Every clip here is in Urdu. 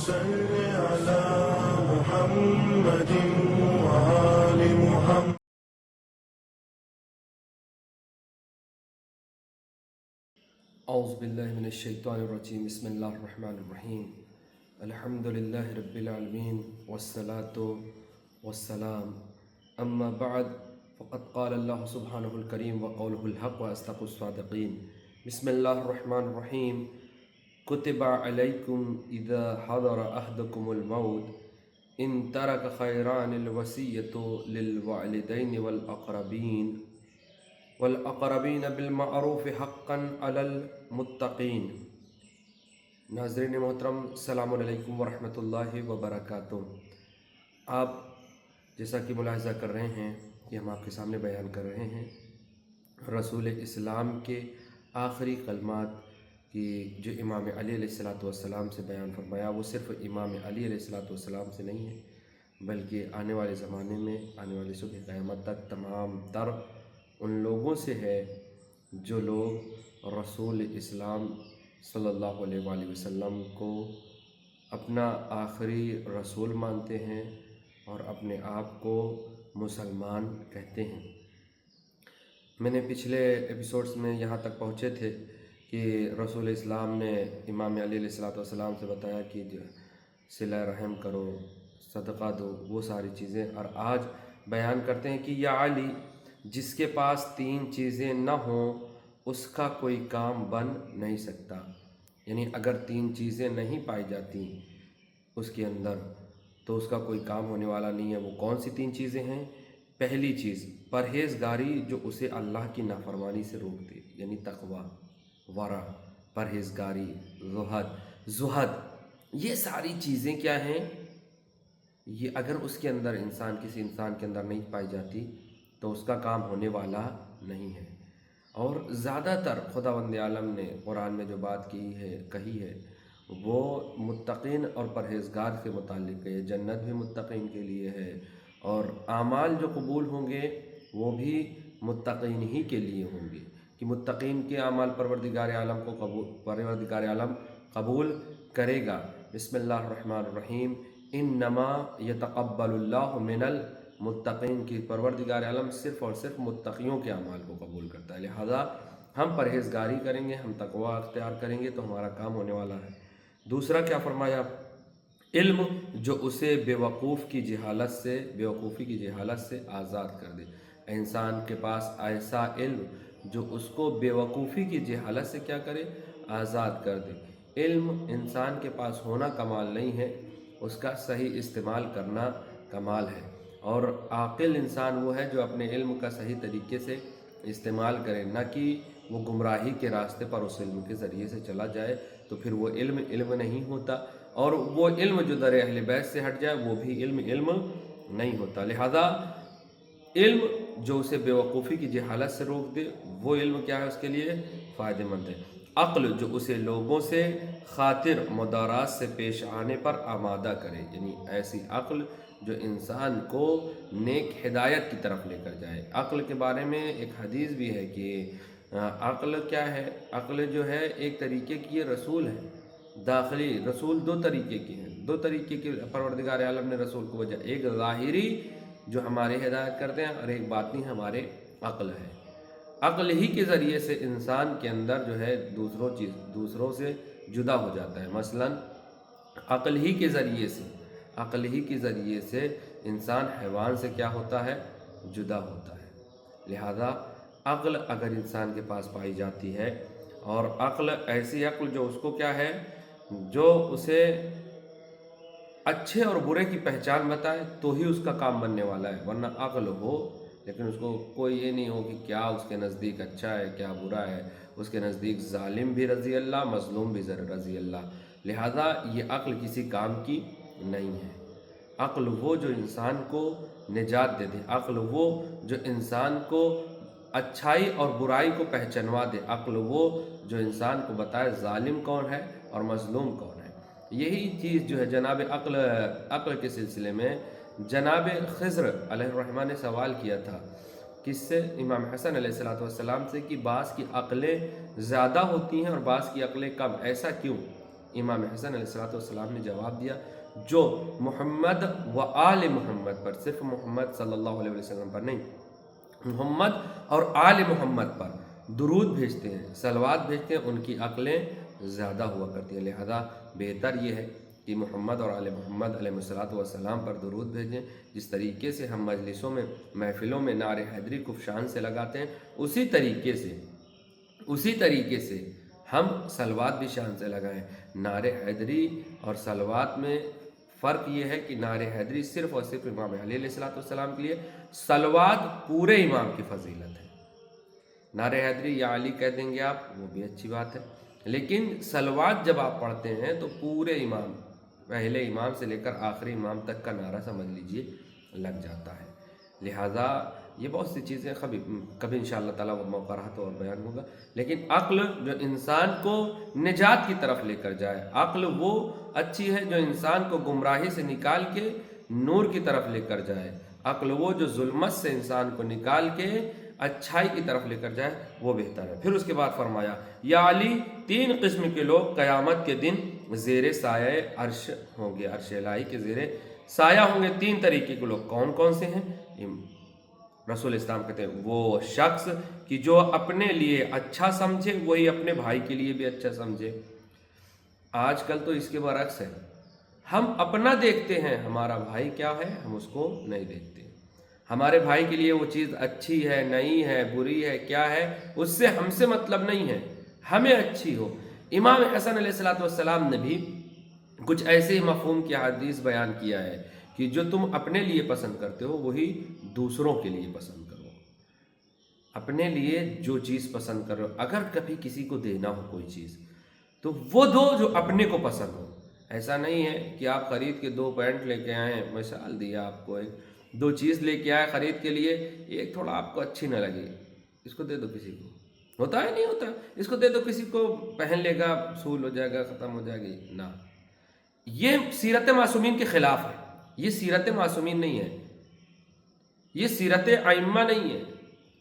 صل على محمد وآل محمد. اعوذ باللہ من الشیطان الرجیم. بسم اللہ الرحمن الرحیم. الحمد للہ رب العالمین والصلاة والسلام. اما بعد فقد قال اللہ سبحانہ الکریم وقولہ الحق واصدق الصادقین. بسم اللہ الرحمن الرحیم. کتب علیکم اذا حضر احدکم الموت ان ترک خیران الوصیۃ للوالدین والاقربین بالمعروف حقا علی المتقین. ناظرین محترم، السلام علیکم ورحمۃ اللہ وبرکاتہ. آپ جیسا کہ ملاحظہ کر رہے ہیں کہ ہم آپ کے سامنے بیان کر رہے ہیں رسول اسلام کے آخری کلمات کی جو امام علی علیہ السلام سے بیان فرمایا. وہ صرف امام علی علیہ السلام سے نہیں ہے بلکہ آنے والے زمانے میں، آنے والے صبح قیامت تک تمام تر ان لوگوں سے ہے جو لوگ رسول اسلام صلی اللہ علیہ وآلہ وسلم کو اپنا آخری رسول مانتے ہیں اور اپنے آپ کو مسلمان کہتے ہیں. میں نے پچھلے ایپیسوڈز میں یہاں تک پہنچے تھے کہ رسول اسلام نے امام علی علیہ السلام سے بتایا کہ صلہ رحم کرو، صدقہ دو، وہ ساری چیزیں. اور آج بیان کرتے ہیں کہ یا علی، جس کے پاس تین چیزیں نہ ہوں اس کا کوئی کام بن نہیں سکتا. یعنی اگر تین چیزیں نہیں پائی جاتی اس کے اندر تو اس کا کوئی کام ہونے والا نہیں ہے. وہ کون سی تین چیزیں ہیں؟ پہلی چیز پرہیزگاری جو اسے اللہ کی نافرمانی سے روک دے، یعنی تقوی، ورع، پرہیزگاری، زہد. یہ ساری چیزیں کیا ہیں؟ یہ اگر اس کے اندر کسی انسان کے اندر نہیں پائی جاتی تو اس کا کام ہونے والا نہیں ہے. اور زیادہ تر خداوند عالم نے قرآن میں جو بات کہی ہے وہ متقین اور پرہیزگار کے متعلق ہے. جنت بھی متقین کے لیے ہے اور اعمال جو قبول ہوں گے وہ بھی متقین ہی کے لیے ہوں گے کہ متقین کے اعمال پروردگار عالم قبول کرے گا. بسم اللہ الرحمن الرحیم. انما یتقبل اللہ من المتقین کی پروردگار عالم صرف اور صرف متقیوں کے اعمال کو قبول کرتا ہے. لہذا ہم پرہیزگاری کریں گے، ہم تقوی اختیار کریں گے تو ہمارا کام ہونے والا ہے. دوسرا کیا فرمایا؟ علم جو اسے بیوقوفی کی جہالت سے آزاد کر دے. انسان کے پاس ایسا علم جو اس کو بیوقوفی کی جہالت سے کیا کرے؟ آزاد کر دے. علم انسان کے پاس ہونا کمال نہیں ہے، اس کا صحیح استعمال کرنا کمال ہے. اور عاقل انسان وہ ہے جو اپنے علم کا صحیح طریقے سے استعمال کرے، نہ کہ وہ گمراہی کے راستے پر اس علم کے ذریعے سے چلا جائے تو پھر وہ علم نہیں ہوتا. اور وہ علم جو در اہل بیت سے ہٹ جائے وہ بھی علم نہیں ہوتا. لہذا علم جو اسے بیوقوفی کی جہالت سے روک دے وہ علم کیا ہے؟ اس کے لیے فائدہ مند ہے. عقل جو اسے لوگوں سے خاطر مدارات سے پیش آنے پر آمادہ کرے، یعنی ایسی عقل جو انسان کو نیک ہدایت کی طرف لے کر جائے. عقل کے بارے میں ایک حدیث بھی ہے کہ عقل کیا ہے؟ عقل جو ہے ایک طریقے کی رسول ہے. داخلی رسول دو طریقے کی ہیں، دو طریقے کے پروردگار عالم نے رسول کو وجہ، ایک ظاہری جو ہمارے ہدایت کرتے ہیں اور ایک باطنی ہمارے عقل ہے. عقل ہی کے ذریعے سے انسان کے اندر جو ہے دوسروں سے جدا ہو جاتا ہے. مثلا عقل ہی کے ذریعے سے انسان حیوان سے کیا ہوتا ہے؟ جدا ہوتا ہے. لہذا عقل اگر انسان کے پاس پائی جاتی ہے اور عقل ایسی عقل جو اس کو کیا ہے، جو اسے اچھے اور برے کی پہچان بتائے تو ہی اس کا کام بننے والا ہے. ورنہ عقل ہو لیکن اس کو کوئی یہ نہیں ہو کہ کیا اس کے نزدیک اچھا ہے کیا برا ہے، اس کے نزدیک ظالم بھی رضی اللہ، مظلوم بھی رضی اللہ. لہذا یہ عقل کسی کام کی نہیں ہے. عقل وہ جو انسان کو نجات دے دے، عقل وہ جو انسان کو اچھائی اور برائی کو پہچانوا دے، عقل وہ جو انسان کو بتائے ظالم کون ہے اور مظلوم کون ہے. یہی چیز جو ہے جناب عقل کے سلسلے میں جناب خضر علیہ الرحمٰن نے سوال کیا تھا. کس سے؟ امام حسن علیہ السلام سے کہ بعض کی عقلیں زیادہ ہوتی ہیں اور بعض کی عقلیں کم، ایسا کیوں؟ امام حسن علیہ السلام نے جواب دیا جو محمد و آل محمد پر، صرف محمد صلی اللہ علیہ وسلم پر نہیں، محمد اور آل محمد پر درود بھیجتے ہیں، صلوات بھیجتے ہیں، ان کی عقلیں زیادہ ہوا کرتی ہیں، لہذا بہتر یہ ہے کہ محمد اور آل محمد علیہ السلام پر درود بھیجیں۔ جس طریقے سے ہم مجلسوں میں، محفلوں میں نعرہ حیدری کفشان سے لگاتے ہیں، اسی طریقے سے ہم صلوات بھی شان سے لگائیں۔ نعرہ حیدری اور صلوات میں فرق یہ ہے کہ نعرہ حیدری صرف اور صرف امام علی علیہ السلام کے لیے، صلوات پورے امام کی فضیلت ہے۔ نعرہ حیدری یا علی کہہ دیں گے آپ، وہ بھی اچھی بات ہے، لیکن صلوات جب آپ پڑھتے ہیں تو پورے امام، پہلے امام سے لے کر آخری امام تک کا نعرہ سمجھ لیجئے لگ جاتا ہے۔ لہٰذا یہ بہت سی چیزیں کبھی انشاءاللہ تعالیٰ وہ موقع رہا تو اور بیان ہوگا، لیکن عقل جو انسان کو نجات کی طرف لے کر جائے، عقل وہ اچھی ہے جو انسان کو گمراہی سے نکال کے نور کی طرف لے کر جائے، عقل وہ جو ظلمت سے انسان کو نکال کے اچھائی کی طرف لے کر جائے، وہ بہتر ہے۔ پھر اس کے بعد فرمایا یا علی 3 قسم کے لوگ قیامت کے دن زیر سایہ عرش ہوں گے، عرش الہی کے زیر سایہ ہوں گے۔ 3 طریقے کے لوگ کون کون سے ہیں؟ رسول اسلام کہتے ہیں وہ شخص کہ جو اپنے لیے اچھا سمجھے وہی اپنے بھائی کے لیے بھی اچھا سمجھے۔ آج کل تو اس کے برعکس ہے، ہم اپنا دیکھتے ہیں، ہمارا بھائی کیا ہے ہم اس کو نہیں دیکھتے۔ ہمارے بھائی کے لیے وہ چیز اچھی ہے، نہیں ہے، بری ہے، کیا ہے، اس سے ہم سے مطلب نہیں ہے، ہمیں اچھی ہو۔ امام حسن علیہ السلام نے بھی کچھ ایسے مفہوم کی حدیث بیان کیا ہے کہ جو تم اپنے لیے پسند کرتے ہو وہی دوسروں کے لیے پسند کرو۔ اپنے لیے جو چیز پسند کرو، اگر کبھی کسی کو دینا ہو کوئی چیز تو وہ دو جو اپنے کو پسند ہو۔ ایسا نہیں ہے کہ آپ خرید کے 2 پینٹ لے کے آئیں، مثال دیا آپ کو، 2 چیز لے کے آئے خرید کے لیے، ایک تھوڑا آپ کو اچھی نہ لگی، اس کو دے دو کسی کو، ہوتا ہے نہیں ہوتا، اس کو دے دو کسی کو، پہن لے گا، سول ہو جائے گا، ختم ہو جائے گی، نہ، یہ سیرت معصومین کے خلاف ہے، یہ سیرت معصومین نہیں ہے، یہ سیرت ائمہ نہیں ہے،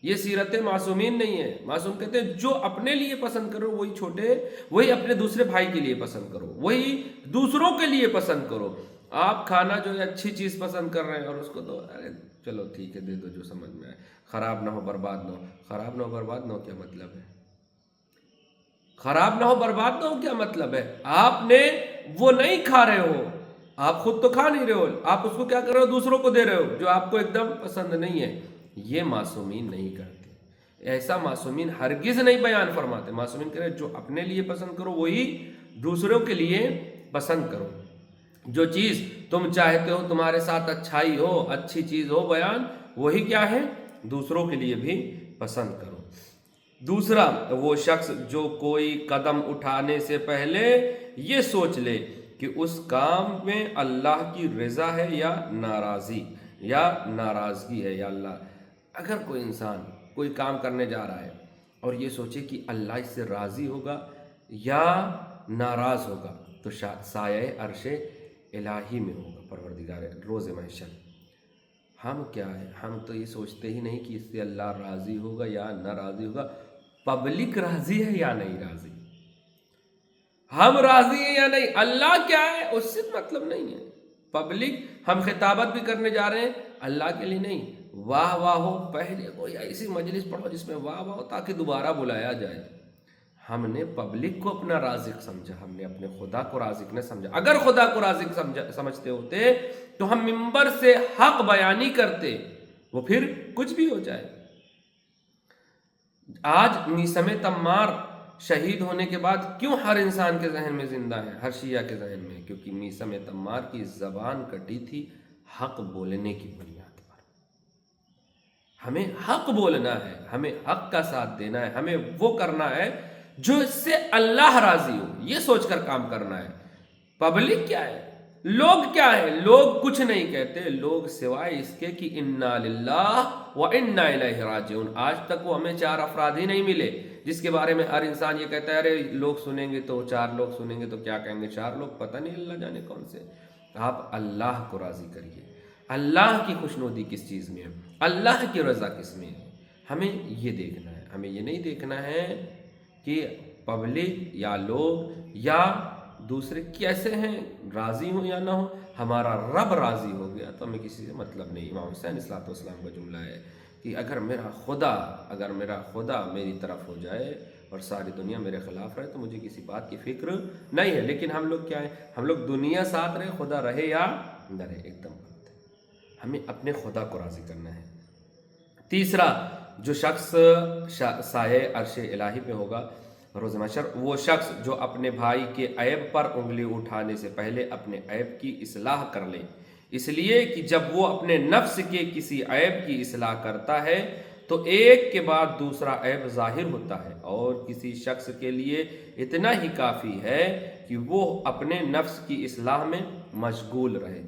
یہ سیرت معصومین نہیں ہے۔ معصوم کہتے ہیں جو اپنے لیے پسند کرو وہی چھوٹے، وہی اپنے دوسرے بھائی کے لیے پسند کرو، وہی دوسروں کے لیے پسند کرو۔ آپ کھانا جو ہے اچھی چیز پسند کر رہے ہیں اور اس کو دو، ارے چلو ٹھیک ہے دے دو جو سمجھ میں آئے، خراب نہ ہو برباد نہ ہو۔ خراب نہ ہو برباد نہ ہو کیا مطلب ہے؟ خراب نہ ہو برباد نہ ہو کیا مطلب ہے؟ آپ نے وہ نہیں کھا رہے ہو، آپ خود تو کھا نہیں رہے ہو، آپ اس کو کیا کر رہے ہو؟ دوسروں کو دے رہے ہو جو آپ کو ایک دم پسند نہیں ہے۔ یہ معصومین نہیں کرتے، ایسا معصومین ہرگز نہیں بیان فرماتے۔ معصومین کہہ رہے جو اپنے لیے پسند کرو وہی دوسروں کے لیے پسند کرو۔ جو چیز تم چاہتے ہو تمہارے ساتھ اچھائی ہو، اچھی چیز ہو بیان، وہی کیا ہے؟ دوسروں کے لیے بھی پسند کرو۔ دوسرا وہ شخص جو کوئی قدم اٹھانے سے پہلے یہ سوچ لے کہ اس کام میں اللہ کی رضا ہے یا ناراضگی ہے، یا اللہ، اگر کوئی انسان کوئی کام کرنے جا رہا ہے اور یہ سوچے کہ اللہ اس سے راضی ہوگا یا ناراض ہوگا تو سایہ عرش الہی میں ہوگا پروردگار روز محشر۔ ہم کیا ہے؟ ہم تو یہ سوچتے ہی نہیں کہ اس سے اللہ راضی ہوگا یا ناراضی ہوگا، پبلک راضی ہے یا نہیں راضی، ہم راضی ہیں یا نہیں، اللہ کیا ہے اس سے مطلب نہیں ہے۔ پبلک ہم خطابت بھی کرنے جا رہے ہیں اللہ کے لیے نہیں، واہ واہ ہو، پہلے کوئی ایسی مجلس پڑھو جس میں واہ واہ ہو تاکہ دوبارہ بلایا جائے۔ ہم نے پبلک کو اپنا رازق سمجھا، ہم نے اپنے خدا کو رازق نہ سمجھا۔ اگر خدا کو رازق سمجھتے ہوتے تو ہم منبر سے حق بیانی کرتے، وہ پھر کچھ بھی ہو جائے۔ آج میثم تمار شہید ہونے کے بعد کیوں ہر انسان کے ذہن میں زندہ ہے، ہر شیعہ کے ذہن میں؟ کیونکہ میثم تمار کی زبان کٹی تھی حق بولنے کی بنیاد پر۔ ہمیں حق بولنا ہے، ہمیں حق کا ساتھ دینا ہے، ہمیں وہ کرنا ہے جو اس سے اللہ راضی ہو، یہ سوچ کر کام کرنا ہے۔ پبلک کیا ہے؟ لوگ کیا ہے؟ لوگ کچھ نہیں کہتے، لوگ سوائے اس کے کہ انا للہ و انا الیہ راجعون۔ آج تک وہ ہمیں 4 افراد ہی نہیں ملے جس کے بارے میں ہر انسان یہ کہتا ہے ارے لوگ سنیں گے تو 4 لوگ سنیں گے تو کیا کہیں گے، 4 لوگ پتہ نہیں اللہ جانے کون سے۔ آپ اللہ کو راضی کریے، اللہ کی خوشنودی کس چیز میں ہے، اللہ کی رضا کس میں ہے، ہمیں یہ دیکھنا ہے۔ ہمیں یہ نہیں دیکھنا ہے کہ پبلک یا لوگ یا دوسرے کیسے ہیں، راضی ہوں یا نہ ہوں، ہمارا رب راضی ہو گیا تو ہمیں کسی سے مطلب نہیں۔ امام حسین علیہ السلام کا جملہ ہے کہ اگر میرا خدا میری طرف ہو جائے اور ساری دنیا میرے خلاف رہے تو مجھے کسی بات کی فکر نہیں ہے۔ لیکن ہم لوگ کیا ہے، ہم لوگ دنیا ساتھ رہے، خدا رہے یا نہ رہے، ایک دم غلط ہے۔ ہمیں اپنے خدا کو راضی کرنا ہے۔ تیسرا، جو شخص سایہ عرش الہی پہ ہوگا روز محشر، وہ شخص جو اپنے بھائی کے عیب پر انگلی اٹھانے سے پہلے اپنے عیب کی اصلاح کر لے، اس لیے کہ جب وہ اپنے نفس کے کسی عیب کی اصلاح کرتا ہے تو ایک کے بعد دوسرا عیب ظاہر ہوتا ہے، اور کسی شخص کے لیے اتنا ہی کافی ہے کہ وہ اپنے نفس کی اصلاح میں مشغول رہے۔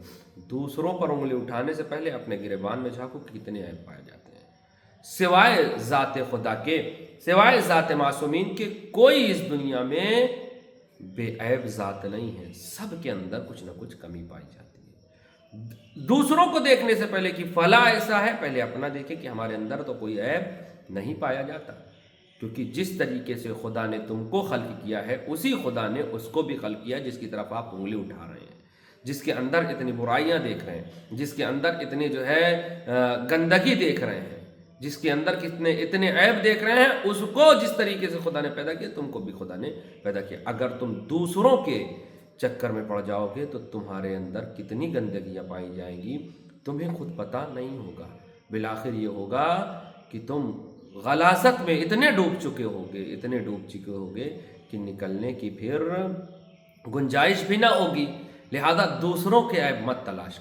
دوسروں پر انگلی اٹھانے سے پہلے اپنے گریبان میں جھانکو کہ کتنے عیب پائے جاتے ہیں۔ سوائے ذات خدا کے، سوائے ذات معصومین کے، کوئی اس دنیا میں بے عیب ذات نہیں ہے، سب کے اندر کچھ نہ کچھ کمی پائی جاتی ہے۔ دوسروں کو دیکھنے سے پہلے کہ فلاں ایسا ہے، پہلے اپنا دیکھیں کہ ہمارے اندر تو کوئی عیب نہیں پایا جاتا، کیونکہ جس طریقے سے خدا نے تم کو خلق کیا ہے اسی خدا نے اس کو بھی خلق کیا جس کی طرف آپ انگلی اٹھا رہے ہیں، جس کے اندر اتنی برائیاں دیکھ رہے ہیں، جس کے اندر اتنی جو ہے گندگی دیکھ رہے ہیں، جس کے اندر اتنے عیب دیکھ رہے ہیں، اس کو جس طریقے سے خدا نے پیدا کیا تم کو بھی خدا نے پیدا کیا۔ اگر تم دوسروں کے چکر میں پڑ جاؤ گے تو تمہارے اندر کتنی گندگیاں پائی جائیں گی تمہیں خود پتہ نہیں ہوگا۔ بالآخر یہ ہوگا کہ تم غلاظت میں اتنے ڈوب چکے ہوگے کہ نکلنے کی پھر گنجائش بھی نہ ہوگی۔ لہذا دوسروں کے عیب مت تلاش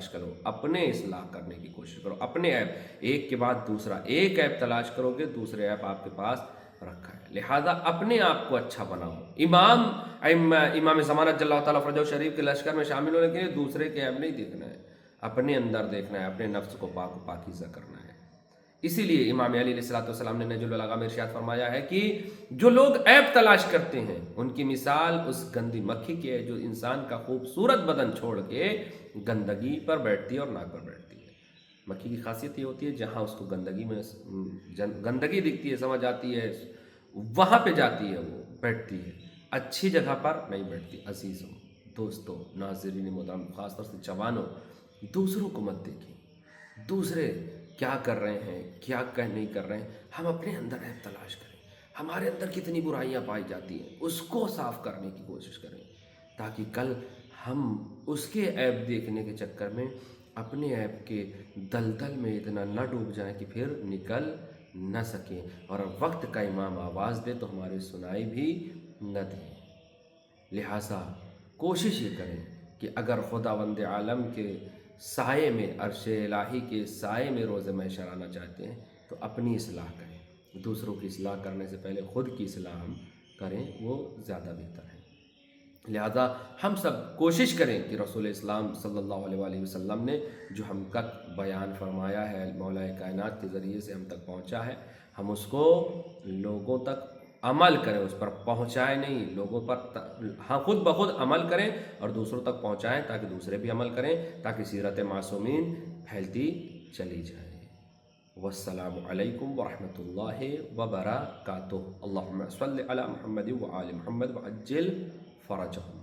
کرو، اپنے اصلاح کرنے کی کوشش کرو۔ اپنے عیب ایک کے بعد دوسرا، ایک عیب تلاش کرو گے دوسرے عیب آپ کے پاس رکھا ہے، لہذا اپنے آپ کو اچھا بناؤ۔ امام زمانہ جل اللہ تعالیٰ فرجہ شریف کے لشکر میں شامل ہونے کے لیے دوسرے کے عیب نہیں دیکھنا ہے، اپنے اندر دیکھنا ہے، اپنے نفس کو پاک و پاکیزہ کرنا ہے۔ اسی لیے امام علی علیہ السلام نے نہج البلاغہ میں ارشاد فرمایا ہے کہ جو لوگ عیب تلاش کرتے ہیں ان کی مثال اس گندی مکھی کی ہے جو انسان کا خوبصورت بدن چھوڑ کے گندگی پر بیٹھتی ہے اور ناک پر بیٹھتی ہے۔ مکھی کی خاصیت یہ ہوتی ہے جہاں اس کو گندگی دکھتی ہے، سمجھ آتی ہے، وہاں پہ جاتی ہے، وہ بیٹھتی ہے، اچھی جگہ پر نہیں بیٹھتی۔ عزیزوں، دوستوں، ناظرین محترم، خاص طور سے جوانوں، دوسروں کو مت دیکھیں، دوسرے کیا کر رہے ہیں، کیا نہیں کر رہے ہیں، ہم اپنے اندر عیب تلاش کریں۔ ہمارے اندر کتنی برائیاں پائی جاتی ہیں اس کو صاف کرنے کی کوشش کریں، تاکہ کل ہم اس کے عیب دیکھنے کے چکر میں اپنے عیب کے دلدل میں اتنا نہ ڈوب جائیں کہ پھر نکل نہ سکیں، اور وقت کا امام آواز دے تو ہماری سنائی بھی نہ دیں۔ لہٰذا کوشش یہ کریں کہ اگر خداوند عالم کے سائے میں، عرش الہی کے سائے میں روز محشر آنا چاہتے ہیں تو اپنی اصلاح کریں۔ دوسروں کی اصلاح کرنے سے پہلے خود کی اصلاح ہم کریں، وہ زیادہ بہتر ہے۔ لہذا ہم سب کوشش کریں کہ رسول اسلام صلی اللہ علیہ وآلہ وسلم نے جو ہم تک بیان فرمایا ہے، مولا کائنات کے ذریعے سے ہم تک پہنچا ہے، ہم اس کو لوگوں تک عمل کریں، اس پر پہنچائیں نہیں، لوگوں پر ہاں خود بخود عمل کریں اور دوسروں تک پہنچائیں تاکہ دوسرے بھی عمل کریں، تاکہ سیرت معصومین پھیلتی چلی جائے۔ والسلام علیکم ورحمۃ اللہ وبرکاتہ۔ اللہم صل علی محمد وآل محمد وعجل فرجہم۔